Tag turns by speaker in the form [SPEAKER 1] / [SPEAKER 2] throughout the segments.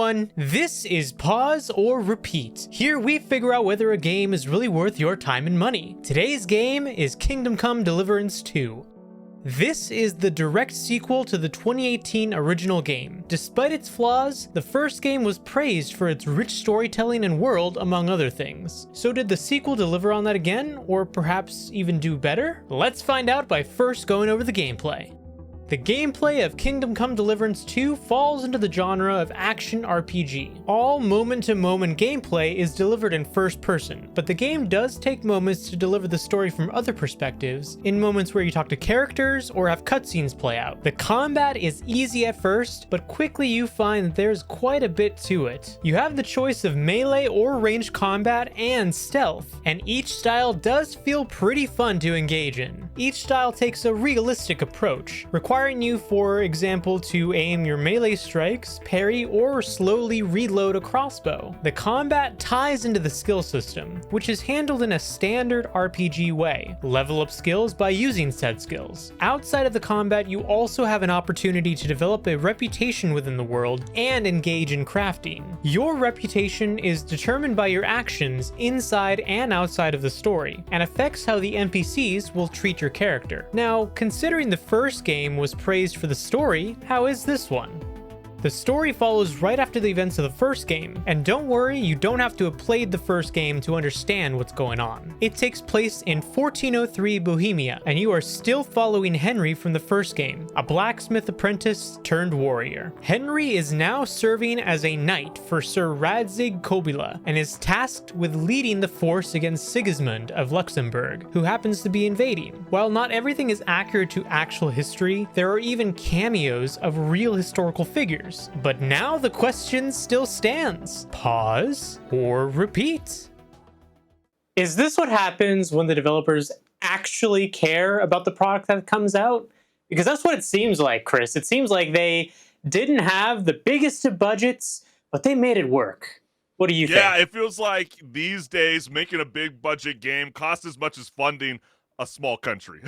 [SPEAKER 1] everyone, this is Pause or Repeat. Here we figure out whether a game is really worth your time and money. Today's game is Come Deliverance II. This is the direct sequel to the 2018 original game. Despite its flaws, the first game was praised for its rich storytelling and world, among other things. So did the sequel deliver on that again, or perhaps even do better? Let's find out by first going over the gameplay. The gameplay of Come Deliverance II falls into the genre of action RPG. All moment-to-moment gameplay is delivered in first person, but the game does take moments to deliver the story from other perspectives, in moments where you talk to characters or have cutscenes play out. The combat is easy at first, but quickly you find that there's quite a bit to it. You have the choice of melee or ranged combat and stealth, and each style does feel pretty fun to engage in. Each style takes a realistic approach, requiring you, for example, to aim your melee strikes, parry, or slowly reload a crossbow. The combat ties into the skill system, which is handled in a standard RPG way. Level up skills by using said skills. Outside of the combat, you also have an opportunity to develop a reputation within the world and engage in crafting. Your reputation is determined by your actions inside and outside of the story, and affects how the NPCs will treat your character. Now, considering the first game was praised for the story, how is this one? The story follows right after the events of the first game, and don't worry, you don't have to have played the first game to understand what's going on. It takes place in 1403 Bohemia, and you are still following Henry from the first game, a blacksmith apprentice turned warrior. Henry is now serving as a knight for Sir Radzig Kobyla, and is tasked with leading the force against Sigismund of Luxembourg, who happens to be invading. While not everything is accurate to actual history, there are even cameos of real historical figures. But now the question still stands. Pause or repeat? Is this what happens when the developers actually care about the product that comes out? Because that's what it seems like, Chris. It seems like they didn't have the biggest of budgets, but they made it work. What do you think?
[SPEAKER 2] Yeah, it feels like these days making a big budget game costs as much as funding a small country.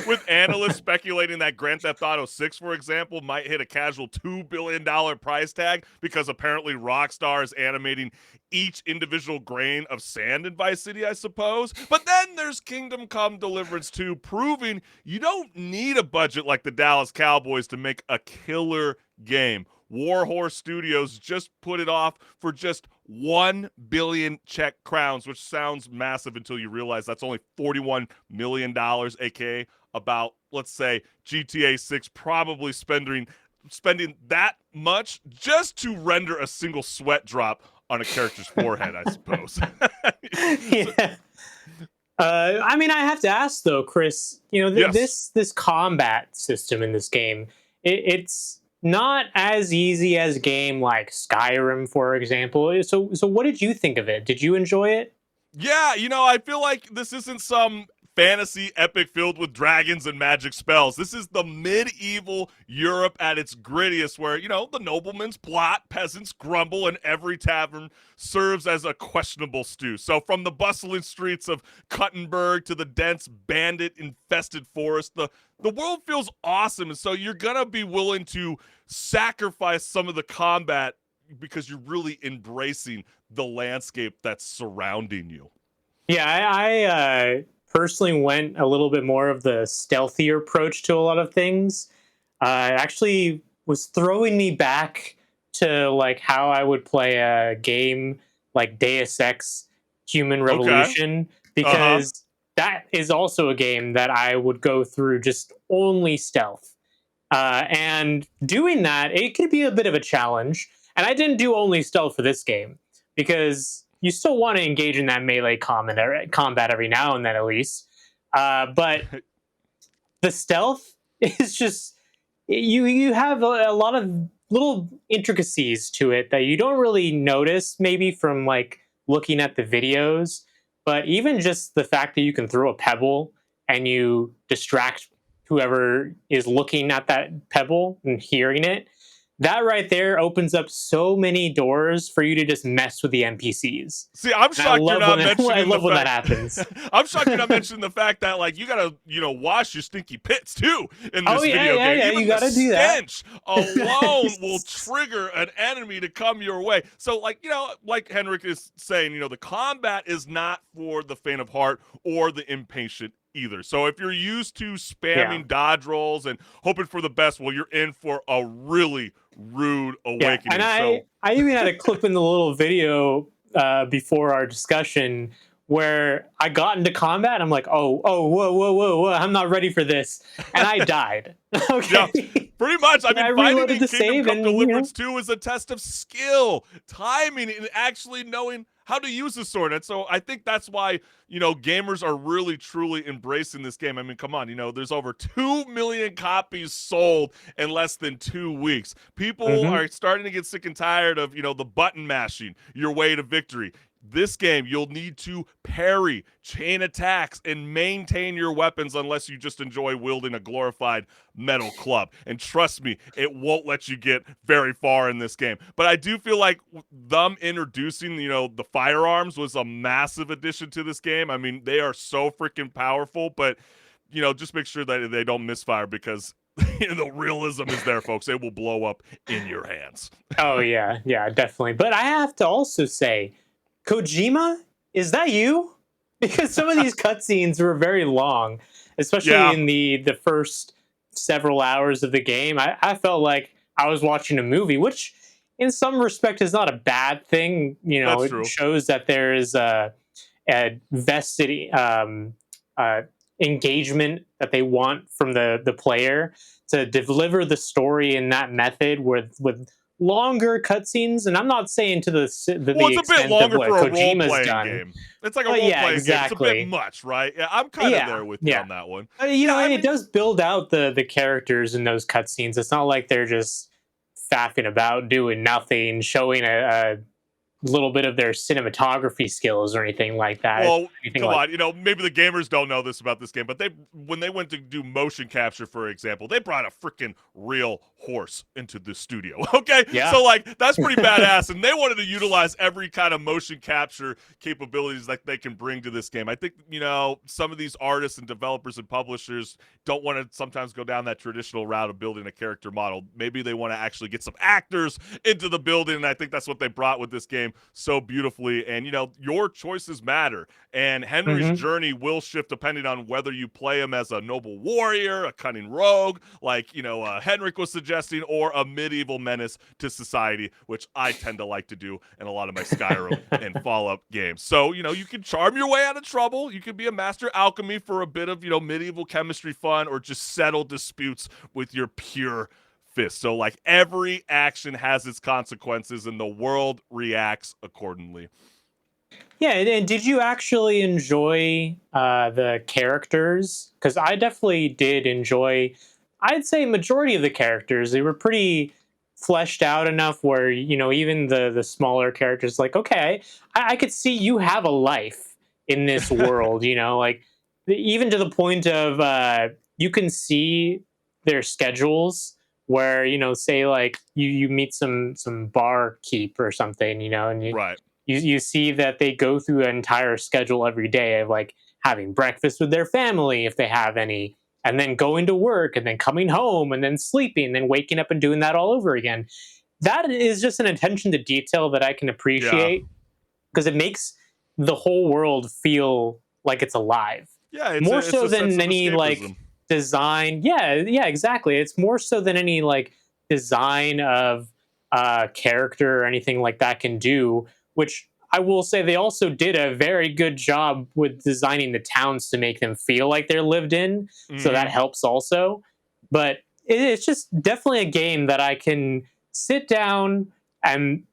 [SPEAKER 2] With analysts speculating that Grand Theft Auto 6, for example, might hit a casual $2 billion price tag because apparently Rockstar is animating each individual grain of sand in Vice City, I suppose. But then there's Come Deliverance 2, proving you don't need a budget like the Dallas Cowboys to make a killer game. Warhorse Studios just put it off for just 1 billion Czech crowns, which sounds massive until you realize that's only $41 million, aka about, let's say, GTA 6 probably spending that much just to render a single sweat drop on a character's forehead, I suppose.
[SPEAKER 1] Yeah. I mean, I have to ask though, Chris,
[SPEAKER 2] Yes.
[SPEAKER 1] this combat system in this game, it's not as easy as a game like Skyrim, for example. So what did you think of it? Did you enjoy it?
[SPEAKER 2] Yeah, I feel like this isn't some fantasy epic filled with dragons and magic spells. This is the medieval Europe at its grittiest, where, the noblemen's plot, peasants grumble, and every tavern serves as a questionable stew. So from the bustling streets of Kuttenberg to the dense bandit-infested forest, the world feels awesome, and so you're gonna be willing to sacrifice some of the combat because you're really embracing the landscape that's surrounding you.
[SPEAKER 1] Yeah, I personally went a little bit more of the stealthier approach to a lot of things. It actually was throwing me back to like how I would play a game like Deus Ex Human
[SPEAKER 2] Okay.
[SPEAKER 1] Revolution,
[SPEAKER 2] Uh-huh.
[SPEAKER 1] because that is also a game that I would go through just only stealth. And doing that, it could be a bit of a challenge. And I didn't do only stealth for this game, because you still want to engage in that melee combat every now and then, at least. But the stealth is just, you have a lot of little intricacies to it that you don't really notice maybe from like looking at the videos. But even just the fact that you can throw a pebble and you distract whoever is looking at that pebble and hearing it, that right there opens up so many doors for you to just mess with the NPCs.
[SPEAKER 2] See, I'm
[SPEAKER 1] And I
[SPEAKER 2] shocked you're
[SPEAKER 1] love
[SPEAKER 2] not
[SPEAKER 1] when I
[SPEAKER 2] mentioning the
[SPEAKER 1] love when that
[SPEAKER 2] fact.
[SPEAKER 1] happens.
[SPEAKER 2] I'm shocked you're not mentioning the fact that like you gotta wash your stinky pits too in
[SPEAKER 1] Oh
[SPEAKER 2] this
[SPEAKER 1] yeah,
[SPEAKER 2] video
[SPEAKER 1] yeah,
[SPEAKER 2] game.
[SPEAKER 1] yeah. You
[SPEAKER 2] Even the
[SPEAKER 1] got to do that.
[SPEAKER 2] stench alone will trigger an enemy to come your way. So like like Henrik is saying, the combat is not for the faint of heart or the impatient either. So if you're used to
[SPEAKER 1] Yeah,
[SPEAKER 2] spamming dodge rolls and hoping for the best, well, you're in for a really rude
[SPEAKER 1] yeah. And
[SPEAKER 2] awakening. So
[SPEAKER 1] I even had a clip in the little video before our discussion where I got into combat. I'm like, oh, whoa, whoa, whoa, whoa! I'm not ready for this, and I died.
[SPEAKER 2] yeah,
[SPEAKER 1] Okay.
[SPEAKER 2] pretty much. I
[SPEAKER 1] And I
[SPEAKER 2] mean, fighting
[SPEAKER 1] reloaded
[SPEAKER 2] in
[SPEAKER 1] to
[SPEAKER 2] Kingdom
[SPEAKER 1] save,
[SPEAKER 2] Come
[SPEAKER 1] and
[SPEAKER 2] Deliverance 2 is a test of skill, timing, and actually knowing how to use the sword. And so I think that's why, gamers are really, truly embracing this game. I mean, come on, there's over 2 million copies sold in less than 2 weeks. People
[SPEAKER 1] Mhm.
[SPEAKER 2] are starting to get sick and tired of, the button mashing your way to victory. This game, you'll need to parry, chain attacks, and maintain your weapons unless you just enjoy wielding a glorified metal club. And trust me, it won't let you get very far in this game. But I do feel like them introducing, the firearms was a massive addition to this game. I mean, they are so freaking powerful, but, just make sure that they don't misfire because the realism is there, folks. It will blow up in your hands.
[SPEAKER 1] Oh yeah, yeah, definitely. But I have to also say, Kojima, is that you? Because some of these cutscenes were very long, especially
[SPEAKER 2] Yeah.
[SPEAKER 1] in the first several hours of the game. I felt like I was watching a movie, which in some respect is not a bad thing.
[SPEAKER 2] That's
[SPEAKER 1] It
[SPEAKER 2] true.
[SPEAKER 1] shows that there is a vested uh, engagement that they want from the player to deliver the story in that method with longer cutscenes. And I'm not saying to
[SPEAKER 2] Well,
[SPEAKER 1] the
[SPEAKER 2] it's a bit
[SPEAKER 1] extent of
[SPEAKER 2] longer
[SPEAKER 1] what
[SPEAKER 2] for a
[SPEAKER 1] Kojima's
[SPEAKER 2] role-playing
[SPEAKER 1] done,
[SPEAKER 2] game. It's like a
[SPEAKER 1] but yeah,
[SPEAKER 2] role-playing game. It's a bit
[SPEAKER 1] exactly.
[SPEAKER 2] much, right? Yeah, I'm kind of
[SPEAKER 1] Yeah,
[SPEAKER 2] there with you
[SPEAKER 1] yeah.
[SPEAKER 2] on that one.
[SPEAKER 1] You
[SPEAKER 2] Yeah,
[SPEAKER 1] know,
[SPEAKER 2] I
[SPEAKER 1] and it
[SPEAKER 2] mean,
[SPEAKER 1] does build out the characters in those cutscenes. It's not like they're just faffing about doing nothing, showing a little bit of their cinematography skills or anything like that.
[SPEAKER 2] well,
[SPEAKER 1] Anything
[SPEAKER 2] come
[SPEAKER 1] like
[SPEAKER 2] on. Maybe the gamers don't know this about this game, but when they went to do motion capture, for example, they brought a freaking real horse into the studio. Okay,
[SPEAKER 1] yeah.
[SPEAKER 2] so like that's pretty badass, and they wanted to utilize every kind of motion capture capabilities that they can bring to this game. I think some of these artists and developers and publishers don't want to sometimes go down that traditional route of building a character model. Maybe they want to actually get some actors into the building, and I think that's what they brought with this game so beautifully. And your choices matter. And Henry's
[SPEAKER 1] Hmm.
[SPEAKER 2] journey will shift depending on whether you play him as a noble warrior, a cunning rogue, like, Henrik was suggesting, or a medieval menace to society, which I tend to like to do in a lot of my Skyrim and Fallout games. So, you can charm your way out of trouble. You can be a master alchemy for a bit of, medieval chemistry fun, or just settle disputes with your pure fist. So, like, every action has its consequences, and the world reacts accordingly.
[SPEAKER 1] Yeah, and did you actually enjoy the characters? Because I definitely did enjoy. I'd say majority of the characters, they were pretty fleshed out enough where even the smaller characters, like, okay, I could see you have a life in this world. Like even to the point of you can see their schedules where say like you meet some barkeep or something, and
[SPEAKER 2] Right.
[SPEAKER 1] you see that they go through an entire schedule every day of like having breakfast with their family if they have any, and then going to work and then coming home and then sleeping and then waking up and doing that all over again. That is just an attention to detail that I can
[SPEAKER 2] Yeah.
[SPEAKER 1] appreciate because it makes the whole world feel like it's alive
[SPEAKER 2] Yeah,
[SPEAKER 1] more
[SPEAKER 2] it's
[SPEAKER 1] so
[SPEAKER 2] a sense
[SPEAKER 1] than
[SPEAKER 2] of
[SPEAKER 1] any like
[SPEAKER 2] escapism.
[SPEAKER 1] design. Yeah, exactly. It's more so than any like design of character or anything like that can do, which I will say they also did a very good job with designing the towns to make them feel like they're lived in, so that
[SPEAKER 2] Mhm.
[SPEAKER 1] helps also. But it's just definitely a game that I can sit down and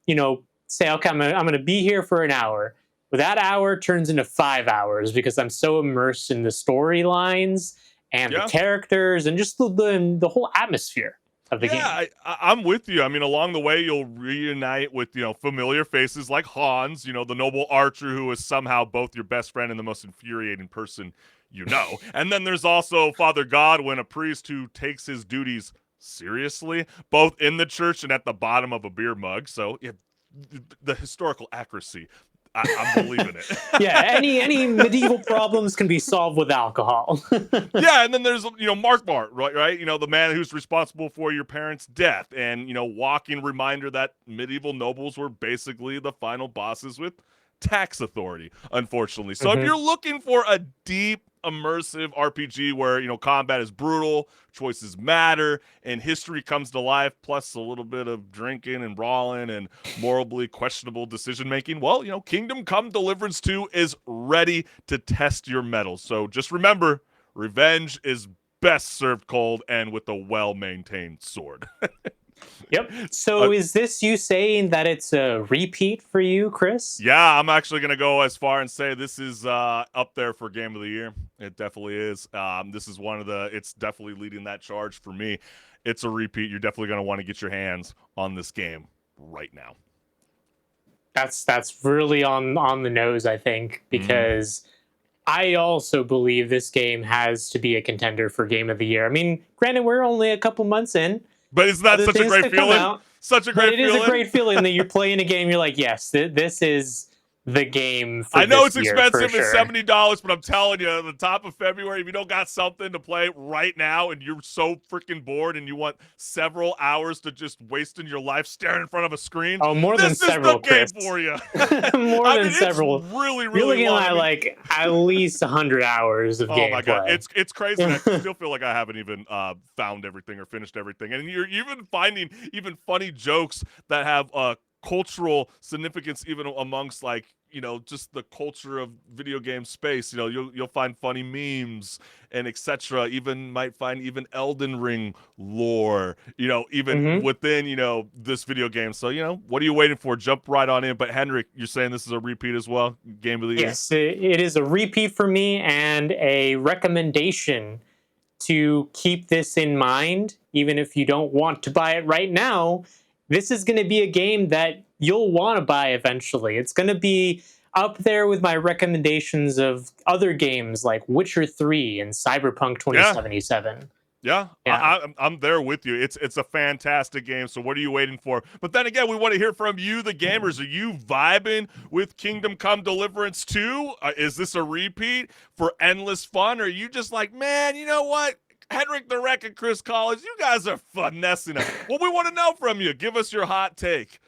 [SPEAKER 1] say, okay, I'm gonna be here for an hour. But that hour turns into 5 hours because I'm so immersed in the storylines and the
[SPEAKER 2] Yeah.
[SPEAKER 1] characters and just the whole atmosphere of the
[SPEAKER 2] Yeah,
[SPEAKER 1] game.
[SPEAKER 2] I'm with you. I mean, along the way, you'll reunite with familiar faces like Hans, the noble archer who is somehow both your best friend and the most infuriating person you know. And then there's also Father Godwin, a priest who takes his duties Seriously? Both in the church and at the bottom of a beer mug. So yeah, the historical accuracy. I'm believing it.
[SPEAKER 1] Yeah, any medieval problems can be solved with alcohol.
[SPEAKER 2] Yeah, and then there's Mark Bart, right? The man who's responsible for your parents' death, and walking reminder that medieval nobles were basically the final bosses with tax authority, unfortunately. So if
[SPEAKER 1] Hmm.
[SPEAKER 2] you're looking for a deep, immersive RPG where combat is brutal, choices matter, and history comes to life, plus a little bit of drinking and brawling and morally questionable decision making, well, Kingdom Come Deliverance 2 is ready to test your mettle. So just remember, revenge is best served cold and with a well-maintained sword.
[SPEAKER 1] Yep.
[SPEAKER 2] uh,
[SPEAKER 1] So is this you saying that it's a repeat for you, Chris?
[SPEAKER 2] Yeah, I'm actually gonna go as far and say this is up there for game of the year. It definitely is. This is one of the. It's definitely leading that charge for me. It's a repeat. You're definitely gonna want to get your hands on this game right now.
[SPEAKER 1] That's really on the nose, I think,
[SPEAKER 2] Mm-hmm.
[SPEAKER 1] because I also believe this game has to be a contender for game of the year. I mean, granted, we're only a couple months in,
[SPEAKER 2] But isn't that
[SPEAKER 1] other
[SPEAKER 2] such a
[SPEAKER 1] things
[SPEAKER 2] great
[SPEAKER 1] could come
[SPEAKER 2] feeling?
[SPEAKER 1] out,
[SPEAKER 2] Such a
[SPEAKER 1] but
[SPEAKER 2] great
[SPEAKER 1] it is a
[SPEAKER 2] feeling.
[SPEAKER 1] great feeling that you're playing a game. You're like, yes, this is the game for
[SPEAKER 2] I know
[SPEAKER 1] this
[SPEAKER 2] it's
[SPEAKER 1] year for
[SPEAKER 2] expensive. It's
[SPEAKER 1] sure.
[SPEAKER 2] $70, but I'm telling you, at the top of February, if you don't got something to play right now and you're so freaking bored and you want several hours to just waste in your life staring in front of a screen,
[SPEAKER 1] Oh, more than
[SPEAKER 2] this is the
[SPEAKER 1] several,
[SPEAKER 2] game
[SPEAKER 1] Chris.
[SPEAKER 2] for you.
[SPEAKER 1] More
[SPEAKER 2] I
[SPEAKER 1] than
[SPEAKER 2] mean, it's
[SPEAKER 1] several.
[SPEAKER 2] really,
[SPEAKER 1] You're
[SPEAKER 2] really
[SPEAKER 1] looking
[SPEAKER 2] long. I
[SPEAKER 1] at
[SPEAKER 2] mean,
[SPEAKER 1] like at least 100 hours of
[SPEAKER 2] oh my god,
[SPEAKER 1] gameplay.
[SPEAKER 2] it's crazy, and I still feel like I haven't even found everything or finished everything. And you're even finding even funny jokes that have cultural significance, even amongst like just the culture of video game space. You'll find funny memes and etc. Even might find even Elden Ring lore. Even
[SPEAKER 1] Hmm.
[SPEAKER 2] within this video game. So what are you waiting for? Jump right on in. But Henrik, you're saying this is a repeat as well, game of the year.
[SPEAKER 1] Yes, it is a repeat for me and a recommendation to keep this in mind, even if you don't want to buy it right now. This is going to be a game that you'll want to buy eventually. It's going to be up there with my recommendations of other games like Witcher 3 and Cyberpunk
[SPEAKER 2] Yeah.
[SPEAKER 1] 2077.
[SPEAKER 2] Yeah,
[SPEAKER 1] Yeah.
[SPEAKER 2] I'm there with you. It's a fantastic game. So what are you waiting for? But then again, we want to hear from you, the gamers. Are you vibing with Kingdom Come Deliverance 2? Is this a repeat for endless fun? Or are you just like, man, you know what? Henrik the Wreck and Chris Collins, you guys are finessing us. Well, we want to know from you. Give us your hot take.